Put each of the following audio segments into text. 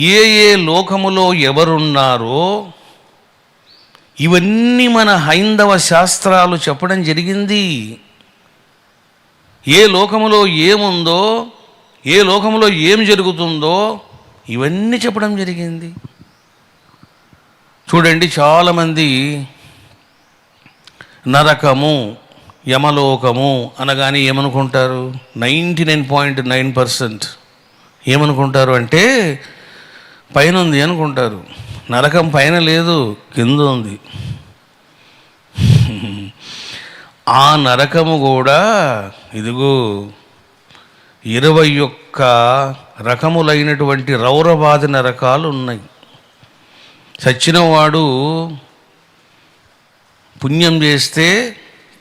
ఏ ఏ లోకములో ఎవరున్నారో ఇవన్నీ మన హైందవ శాస్త్రాలు చెప్పడం జరిగింది. ఏ లోకములో ఏముందో, ఏ లోకములో ఏం జరుగుతుందో ఇవన్నీ చెప్పడం జరిగింది. చూడండి, చాలామంది నరకము, యమలోకము అనగానే ఏమనుకుంటారు? 99.9% ఏమనుకుంటారు అంటే పైన ఉంది అనుకుంటారు. నరకం పైన లేదు, కింద ఉంది. ఆ నరకము కూడా ఇదిగో 21 రకములైనటువంటి రౌరవాది నరకాలు ఉన్నాయి. చచ్చినవాడు పుణ్యం చేస్తే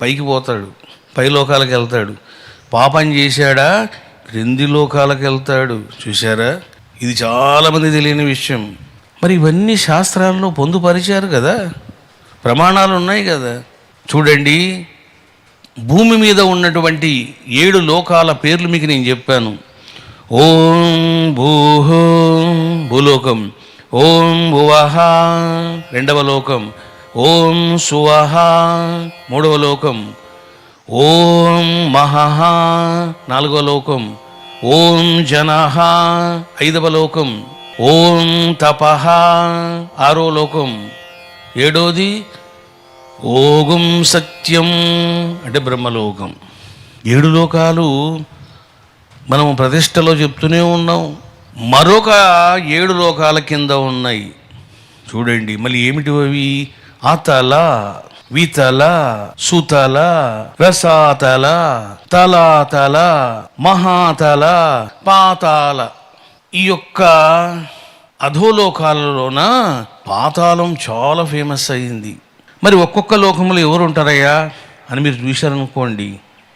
పైకి పోతాడు, పై లోకాలకు వెళ్తాడు. పాపం చేశాడా క్రింది లోకాలకు వెళ్తాడు. చూశారా? ఇది చాలామంది తెలియని విషయం. మరి ఇవన్నీ శాస్త్రాల్లో పొందుపరిచారు కదా, ప్రమాణాలు ఉన్నాయి కదా. చూడండి, భూమి మీద ఉన్నటువంటి 7 లోకాల పేర్లు మీకు నేను చెప్పాను. ఓం భూః భూలోకం, ఓం భువః రెండవ లోకం, ఓం సువః మూడవ లోకం, ఓం మహః నాలుగవ లోకం, ఓం జనః ఐదవ లోకం, ఓం తపః ఆరో లోకం, ఏడోది ఓం సత్యం అంటే బ్రహ్మలోకం. 7 లోకాలు మనము ప్రతిష్టలో చెప్తూనే ఉన్నాం. మరొక 7 లోకాల కింద ఉన్నాయి. చూడండి, మళ్ళీ ఏమిటి అవి? అతల, వితల, సుతల, రసాతల, తలాతల, మహాతల, పాతాళ. ఈ యొక్క అధోలోకాలలోన పాతాళం చాలా ఫేమస్ అయింది. మరి ఒక్కొక్క లోకంలో ఎవరు ఉంటారయ్యా అని మీరు చూశారనుకోండి,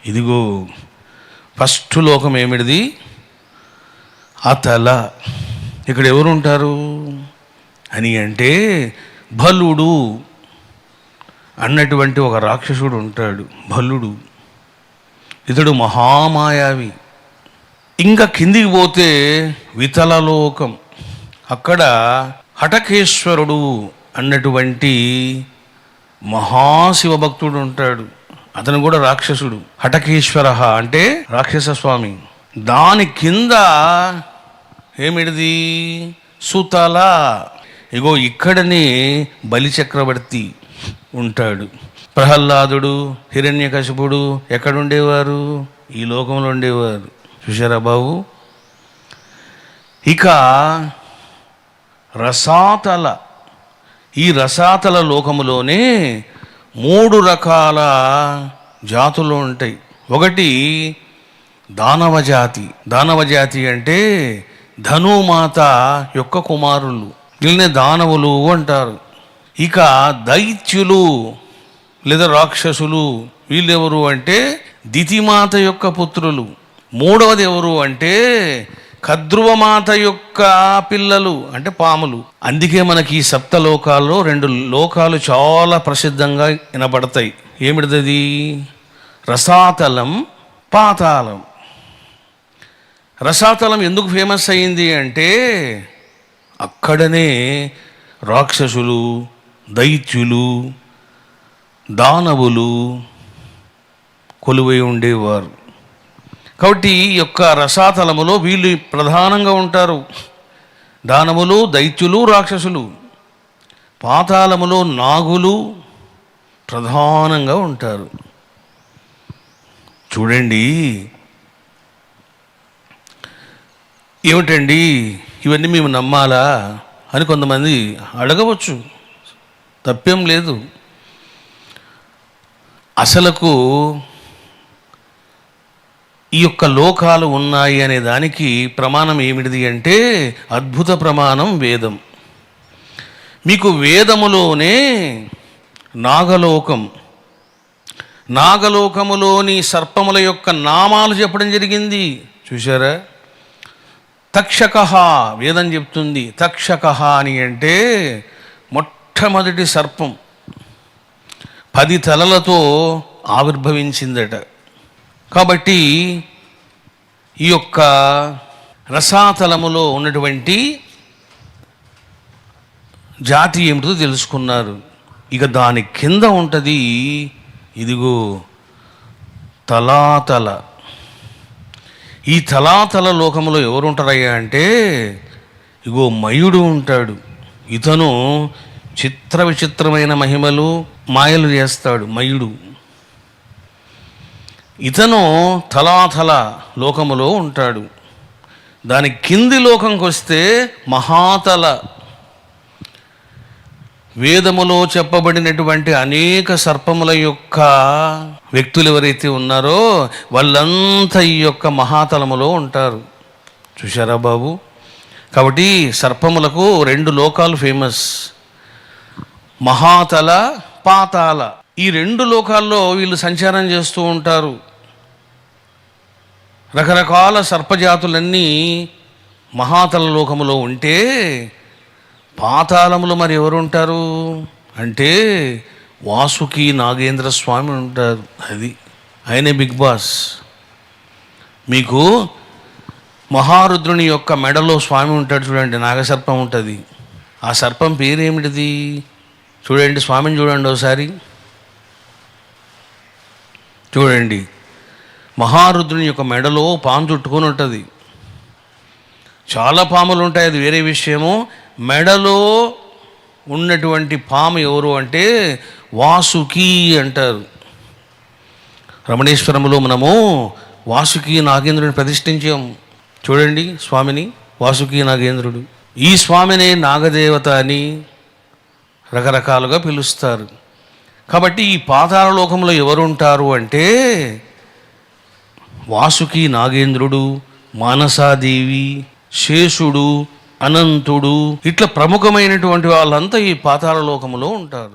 ఇదిగో ఫస్ట్ లోకం ఏమిటిది? అతల. ఇక్కడ ఎవరు ఉంటారు అని అంటే భలుడు అన్నటువంటి ఒక రాక్షసుడు ఉంటాడు. భలుడు ఇతడు మహామాయావి. ఇంకా కిందికి పోతే వితలలోకం. అక్కడ హటకేశ్వరుడు అన్నటువంటి మహాశివభక్తుడు ఉంటాడు. అతను కూడా రాక్షసుడు. హటకేశ్వర అంటే రాక్షస స్వామి. దాని కింద ఏమిటిది? సుతల. ఇగో ఇక్కడనే బలిచక్రవర్తి ఉంటాడు. ప్రహ్లాదుడు, హిరణ్యకశిపుడు ఎక్కడుండేవారు? ఈ లోకంలో ఉండేవారు. చూశారా బాబు? ఇక రసాతల. ఈ రసాతల లోకములోనే 3 రకాల జాతులు ఉంటాయి. ఒకటి దానవ జాతి. దానవ జాతి అంటే ధనుమాత యొక్క కుమారులు, వీళ్ళనే దానవులు అంటారు. ఇక దైత్యులు లేదా రాక్షసులు, వీళ్ళెవరు అంటే దితిమాత యొక్క పుత్రులు. మూడవది ఎవరు అంటే కద్రువమాత యొక్క పిల్లలు అంటే పాములు. అందుకే మనకి ఈ 7 లోకాల్లో 2 లోకాలు చాలా ప్రసిద్ధంగా వినబడతాయి. ఏమిటిది? రసాతలం, పాతాళం. రసాతలం ఎందుకు ఫేమస్ అయింది అంటే అక్కడనే రాక్షసులు, దైత్యులు, దానవులు కొలువై ఉండేవారు. కాబట్టి ఈ యొక్క రసాతలములో వీళ్ళు ప్రధానంగా ఉంటారు. దానవులు, దైత్యులు, రాక్షసులు. పాతాళములో నాగులు ప్రధానంగా ఉంటారు. చూడండి, ఏమిటండి ఇవన్నీ మేము నమ్మాలా అని కొంతమంది అడగవచ్చు. తప్పేం లేదు. అసలకు ఈ యొక్క లోకాలు ఉన్నాయి అనే దానికి ప్రమాణం ఏమిటిది అంటే అద్భుత ప్రమాణం వేదం. మీకు వేదములోనే నాగలోకం, నాగలోకములోని సర్పముల యొక్క నామాలు చెప్పడం జరిగింది. చూశారా? తక్షకః వేదం చెప్తుంది. తక్షకః అని అంటే మొట్టమొదటి సర్పం 10 తలలతో ఆవిర్భవించిందట. కాబట్టి ఈ యొక్క రసాతలములో ఉన్నటువంటి జాతి ఏమిటో తెలుసుకున్నారు. ఇక దాని కింద ఉంటుంది ఇదిగో తలాతల. ఈ తలాతల లోకంలో ఎవరు ఉంటారయ్యా అంటే ఇగో మయుడు ఉంటాడు. ఇతను చిత్ర విచిత్రమైన మహిమలు మాయలు చేస్తాడు మయుడు. ఇతను తలాతల లోకములో ఉంటాడు. దాని కింది లోకంకి వస్తే మహాతల. వేదములో చెప్పబడినటువంటి అనేక సర్పముల యొక్క వ్యక్తులు ఎవరైతే ఉన్నారో వాళ్ళంతా ఈ యొక్క మహాతలములో ఉంటారు. చూశారా బాబు? కాబట్టి సర్పములకు 2 లోకాలు ఫేమస్, మహాతల, పాతాళ. ఈ 2 లోకాల్లో వీళ్ళు సంచారం చేస్తూ ఉంటారు. రకరకాల సర్పజాతులన్నీ మహాతల లోకములో ఉంటే పాతాళములో మరి ఎవరు ఉంటారు అంటే వాసుకి నాగేంద్ర స్వామి ఉంటారు. అది ఆయనే బిగ్ బాస్. మీకు మహారుద్రుని యొక్క మెడలో స్వామి ఉంటాడు చూడండి, నాగసర్పం ఉంటుంది. ఆ సర్పం పేరేమిటిది చూడండి, స్వామిని చూడండి ఒకసారి చూడండి. మహారుద్రుని యొక్క మెడలో పాము చుట్టుకొని ఉంటుంది. చాలా పాములు ఉంటాయి, అది వేరే విషయము. మెడలో ఉన్నటువంటి పాము ఎవరు అంటే వాసుకి అంటారు. రమణేశ్వరంలో మనము వాసుకి నాగేంద్రుడిని ప్రతిష్ఠించాం చూడండి, స్వామిని వాసుకి నాగేంద్రుడు. ఈ స్వామిని నాగదేవత అని రకరకాలుగా పిలుస్తారు. కాబట్టి ఈ పాతాళ లోకంలో ఎవరు ఉంటారు అంటే వాసుకి నాగేంద్రుడు, మానసాదేవి, శేషుడు, అనంతుడు, ఇట్లా ప్రముఖమైనటువంటి వాళ్ళంతా ఈ పాతాళ లోకములో ఉంటారు.